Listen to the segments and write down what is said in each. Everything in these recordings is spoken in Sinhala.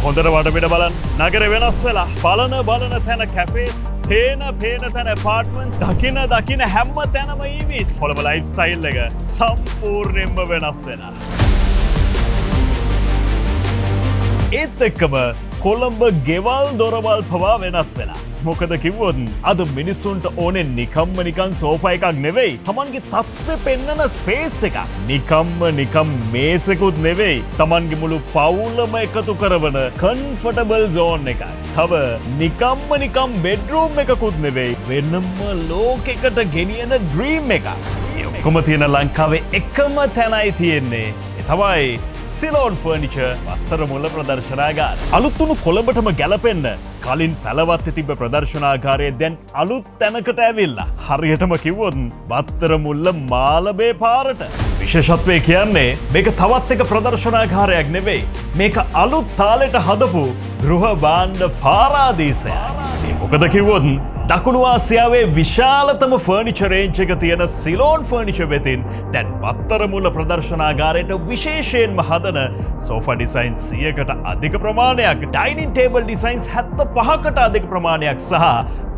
හොඳට වටපිට බලන්න. නගර වෙනස් වෙලා බලන තැන කැෆේස්, පේන තැන ඇපාර්ට්මන්ට්ස්, දකින හැම තැනම ඊවිස්. කොළඹ ලයිෆ් ස්ටයිල් එක සම්පූර්ණයෙන්ම වෙනස් වෙනවා. ඒත් එක්කම කොළඹ ගෙවල් දොරවල් පවා වෙනස් වෙලා. මොකද කිව්වොත් අද මිනිස්සුන්ට ඕනේ නිකන් සෝෆා එකක් නෙවෙයි. තමන්ගේ තත්ත්වෙ පෙන්නන ස්පේස් එකක්. නිකම් මේසෙකුත් නෙවෙයි. තමන්ගේ මුළු පවුලම එකතු කරවන කම්ෆර්ටබල් zone එකක්. තව නිකම් බෙඩ්රූම් එකකුත් නෙවෙයි. වෙනම ලෝකයකට ගෙනියන ඩ්‍රීම් එකක්. ඔක්කොම තියෙන ලංකාවේ එකම තැනයි තියෙන්නේ. ඒ තමයි සිලෝන් ෆර්නිචර් වත්තර මුල්ල ප්‍රදර්ශනාගාර. අලුත් වුණු කොළඹටම ගැලපෙන්න කලින් පැලවත්තේ තිබ්බ ප්‍රදර්ශනාගාරය දැන් අලුත් තැනකට ඇවිල්ලා. හරියටම කිව්වොත් වත්තර මුල්ල මාලබේ පාරට. විශේෂත්වය කියන්නේ මේක තවත් එක ප්‍රදර්ශනාගාරයක් නෙවෙයි. මේක අලුත් තාලෙට හදපු ගෘහ භාණ්ඩ පාරාදීසයක්. මොකද කිව්වොත් දකුණු ආසියාවේ විශාලතම ෆර්නිචර් රේන්ජ් එක තියෙන සිලෝන් ෆර්නිචර් වෙතින් දැන් වත්තර මුල්ල ප්‍රදර්ශනාගාරයට විශේෂයෙන්ම හදන සෝෆා ඩිසයින්ස් 100කට අධික ප්‍රමාණයක්, ඩයිනින් ටේබල් ඩිසයින්ස් 75කට අධික ප්‍රමාණයක් සහ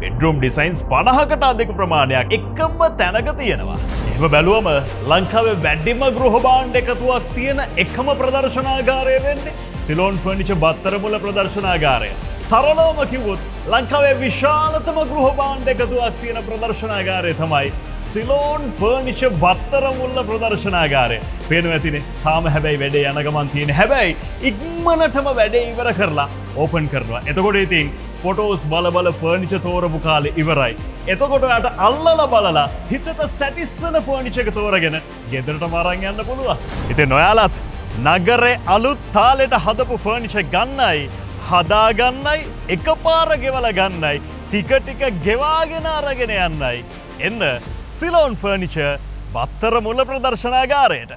බෙඩ්රූම් ඩිසයින්ස් 50කට අධික ප්‍රමාණයක් එකම තැනක තියෙනවා. එහෙම බැලුවම ලංකාවේ වැඩිම ගෘහ භාණ්ඩ එකතුවක් තියෙන එකම ප්‍රදර්ශනාගාරය වෙන්නේ සිලෝන් ෆර්නිචර් වත්තර මුල්ල ප්‍රදර්ශනාගාරය. සරලවම කිව්වොත් ලංකාවේ විශාලතම ගෘහ භාණ්ඩ එකතුවක් තියෙන ප්‍රදර්ශනාගාරය තමයි සිලෝන් ෆර්නිචර් වත්තර මුල්ල ප්‍රදර්ශනාගාරය. පේනවා ඇතිනේ. තාම හැබැයි වැඩේ යන ගමන් තියෙන. හැබැයි ඉක්මනටම වැඩේ ඉවර කරලා ඕපන් කරනවා. එතකොට ඉතින් ෆොටෝස් බල ෆර්නිචර් තෝරපු කාලේ ඉවරයි. එතකොට යාට අල්ලලා බලලා හිතට සැටිස් වෙන ෆර්නිචර් එක තෝරගෙන ගෙදරටම අරන් යන්න පුළුවන්. ඉතින් ඔයාලත් නගරේ අලුත් තාලෙට හදපු ෆර්නිචර් ගන්නයි, හදාගන්නයි, එකපාර ගෙවලා ගන්නයි, ටික ගෙවාගෙන අරගෙන යන්නයි. එන්න සිලෝන් ෆර්නිචර් වත්තර මුල්ල ප්‍රදර්ශනාගාරයට.